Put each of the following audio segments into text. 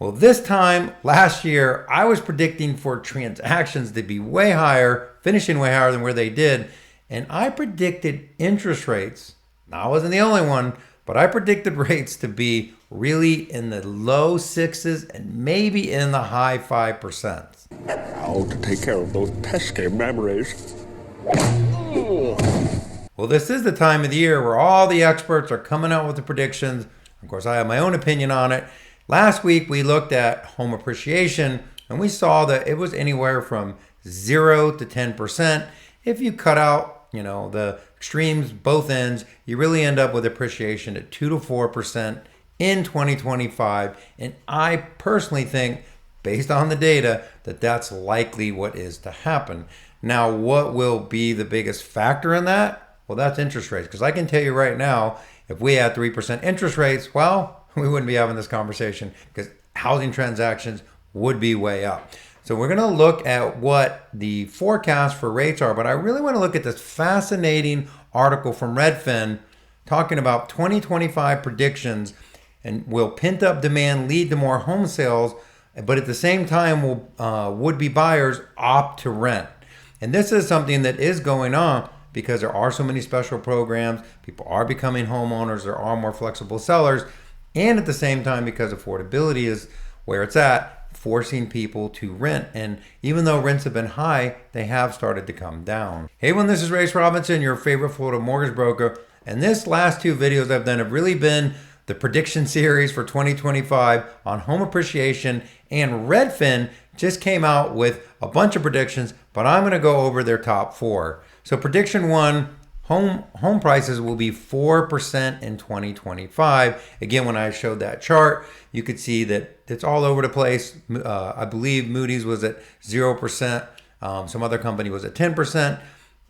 Well, this time last year, I was predicting for transactions to be way higher, finishing way higher than where they did. And I predicted interest rates. Now, I wasn't the only one, but I predicted rates to be really in the low sixes and maybe in the high 5%. How to take care of those pesky memories. Well, this is the time of the year where all the experts are coming out with the predictions. Of course, I have my own opinion on it. Last week, we looked at home appreciation, and we saw that it was anywhere from 0 to 10%. If you cut out, the extremes, both ends, you really end up with appreciation at 2 to 4% in 2025. And I personally think, based on the data, that that's likely what is to happen. Now, what will be the biggest factor in that? Well, that's interest rates. Because I can tell you right now, if we had 3% interest rates, well, we wouldn't be having this conversation because housing transactions would be way up. So we're going to look at what the forecast for rates are, but I really want to look at this fascinating article from Redfin talking about 2025 predictions, and will pent-up demand lead to more home sales, but at the same time will would-be buyers opt to rent. And this is something that is going on because there are so many special programs, people are becoming homeowners, there are more flexible sellers, and at the same time, because affordability is where it's at, forcing people to rent. And even though rents have been high, they have started to come down. Hey everyone, this is Rayce Robinson, your favorite Florida mortgage broker. And this last two videos I've done have really been the prediction series for 2025 on home appreciation. And Redfin just came out with a bunch of predictions, but I'm going to go over their top four. So prediction one, home prices will be 4% in 2025. Again, when I showed that chart, you could see that it's all over the place. I believe Moody's was at 0%. Some other company was at 10%.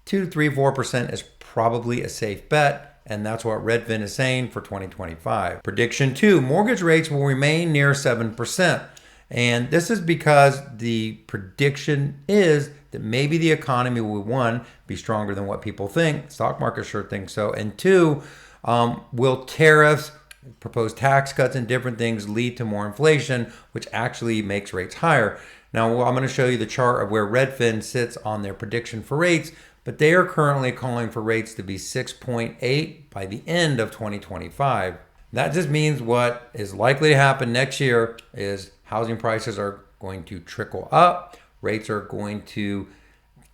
2, 3, 4% is probably a safe bet. And that's what Redfin is saying for 2025. Prediction two, mortgage rates will remain near 7%. And this is because the prediction is that maybe the economy will, one, be stronger than what people think. Stock market sure thinks so. And two, will tariffs, proposed tax cuts, and different things lead to more inflation, which actually makes rates higher. Now, I'm going to show you the chart of where Redfin sits on their prediction for rates, but they are currently calling for rates to be 6.8 by the end of 2025. That just means what is likely to happen next year is housing prices are going to trickle up. Rates are going to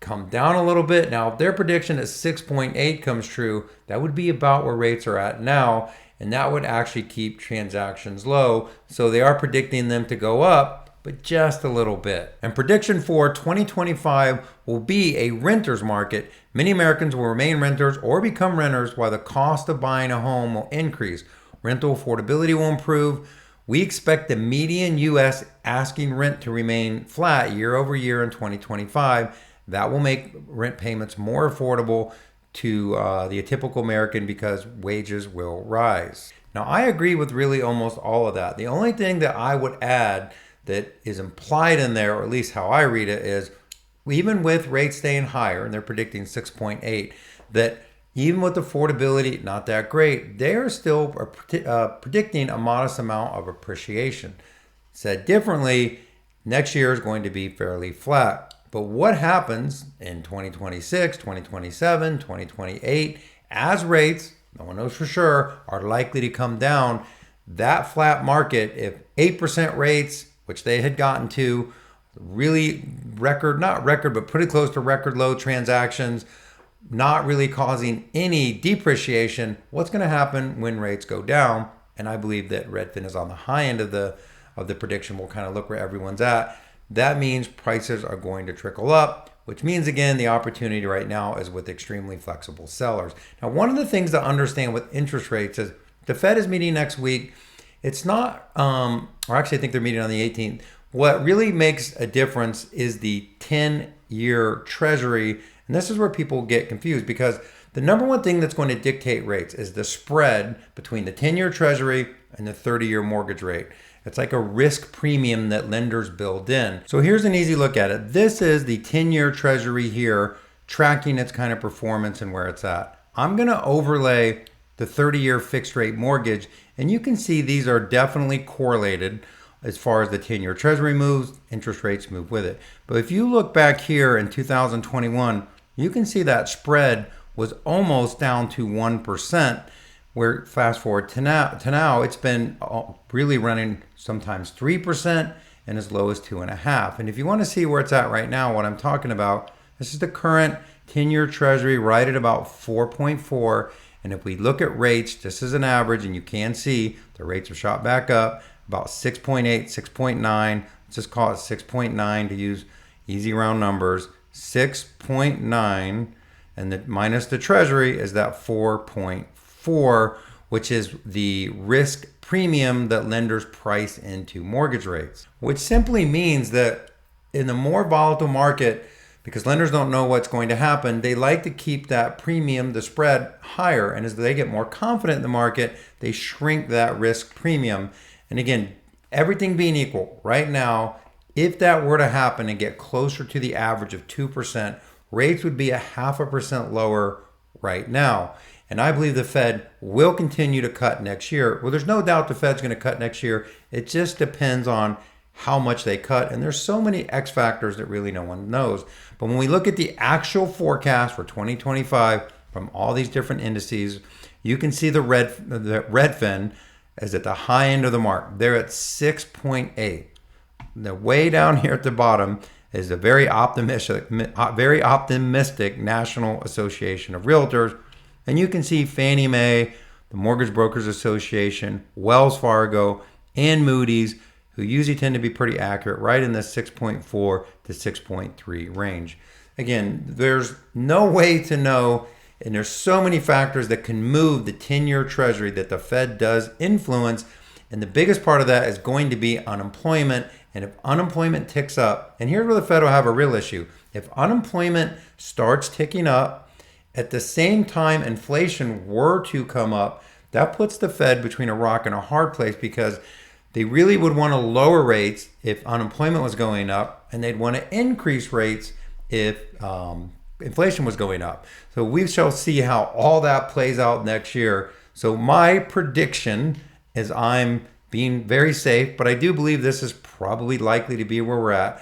come down a little bit. Now, if their prediction is 6.8 comes true, that would be about where rates are at now, and that would actually keep transactions low. So they are predicting them to go up, but just a little bit. And prediction for 2025 will be a renter's market. Many Americans will remain renters or become renters while the cost of buying a home will increase. Rental affordability will improve. We expect the median U.S. asking rent to remain flat year over year in 2025. That will make rent payments more affordable to the typical American because wages will rise. Now, I agree with really almost all of that. The only thing that I would add that is implied in there, or at least how I read it, is even with rates staying higher, and they're predicting 6.8, that even with affordability not that great, they are still predicting a modest amount of appreciation. Said differently, next year is going to be fairly flat. But what happens in 2026, 2027, 2028, as rates, no one knows for sure, are likely to come down? That flat market, if 8% rates, which they had gotten to, really not record, but pretty close to record low transactions, not really causing any depreciation, what's going to happen when rates go down? And I believe that Redfin is on the high end of the prediction. We'll kind of look where everyone's at. That means prices are going to trickle up, which means, again, the opportunity right now is with extremely flexible sellers. Now, one of the things to understand with interest rates is the Fed is meeting next week. It's not, or actually I think they're meeting on the 18th. What really makes a difference is the 10-year Treasury. And this is where people get confused because the number one thing that's going to dictate rates is the spread between the 10-year Treasury and the 30-year mortgage rate. It's like a risk premium that lenders build in. So here's an easy look at it. This is the 10-year Treasury here, tracking its kind of performance and where it's at. I'm going to overlay the 30-year fixed rate mortgage, and you can see these are definitely correlated. as far as the 10-year treasury moves, interest rates move with it. But if you look back here in 2021, you can see that spread was almost down to 1%, where fast forward to now it's been really running sometimes 3% and as low as 2.5%. And if you want to see where it's at right now, what I'm talking about, this is the current 10-year treasury right at about 4.4. And if we look at rates, just as an average, and you can see the rates have shot back up about 6.8, 6.9. Let's just call it 6.9 to use easy round numbers. 6.9, and the minus the treasury is that 4.4, which is the risk premium that lenders price into mortgage rates, which simply means that in the more volatile market, because lenders don't know what's going to happen, they like to keep that premium, the spread, higher. And as they get more confident in the market, they shrink that risk premium. And again, everything being equal, right now, if that were to happen and get closer to the average of 2%, rates would be 0.5% lower right now. And I believe the Fed will continue to cut next year. Well, there's no doubt the Fed's going to cut next year. It just depends on how much they cut. And there's so many X factors that really no one knows. But when we look at the actual forecast for 2025 from all these different indices, you can see the Redfin is at the high end of the mark. They're at 6.8. The way down here at the bottom is a very optimistic National Association of Realtors. And you can see Fannie Mae, the Mortgage Brokers Association, Wells Fargo, and Moody's, who usually tend to be pretty accurate, right in the 6.4 to 6.3 range. Again, there's no way to know, and there's so many factors that can move the 10-year treasury that the Fed does influence. And the biggest part of that is going to be unemployment. And if unemployment ticks up, and here's where the Fed will have a real issue. If unemployment starts ticking up, at the same time inflation were to come up, that puts the Fed between a rock and a hard place, because they really would want to lower rates if unemployment was going up, and they'd want to increase rates if inflation was going up. So we shall see how all that plays out next year. So my prediction is, I'm being very safe, but I do believe this is probably likely to be where we're at.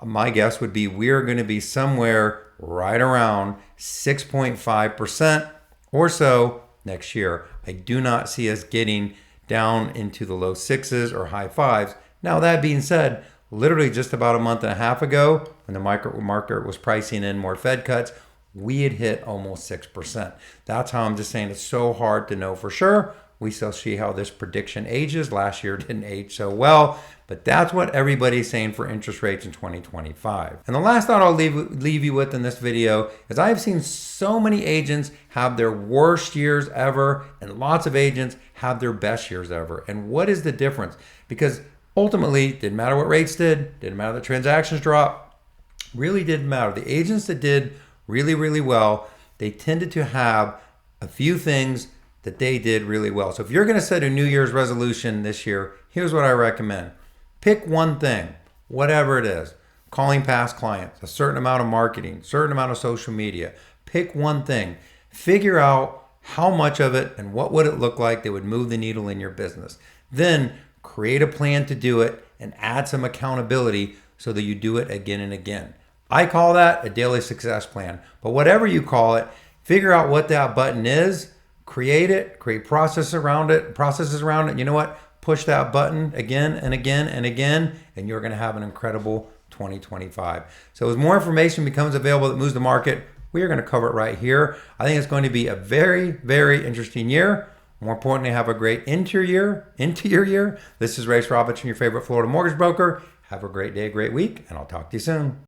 My guess would be we're going to be somewhere right around 6.5% or so next year. I do not see us getting down into the low sixes or high fives. Now, that being said, literally just about a month and a half ago, when the market was pricing in more Fed cuts, we had hit almost 6%. That's how I'm just saying it's so hard to know for sure. We shall see how this prediction ages. Last year didn't age so well, but that's what everybody's saying for interest rates in 2025. And the last thought I'll leave you with in this video is, I've seen so many agents have their worst years ever, and lots of agents have their best years ever. And what is the difference? Because ultimately, didn't matter what rates didn't matter the transactions dropped, really didn't matter. The agents that did really, really well, they tended to have a few things that they did really well. So if you're going to set a New Year's resolution this year, here's what I recommend. Pick one thing, whatever it is. Calling past clients, a certain amount of marketing, certain amount of social media. Pick one thing. Figure out how much of it and what would it look like that would move the needle in your business. Then create a plan to do it and add some accountability so that you do it again and again. I call that a daily success plan. But whatever you call it, figure out what that button is, create it, create processes around it. You know what? Push that button again and again and again, and you're going to have an incredible 2025. So as more information becomes available that moves the market, we are going to cover it right here. I think it's going to be a very, very interesting year. More importantly, have a great into your year. This is Rayce Robinson, your favorite Florida mortgage broker. Have a great day, great week, and I'll talk to you soon.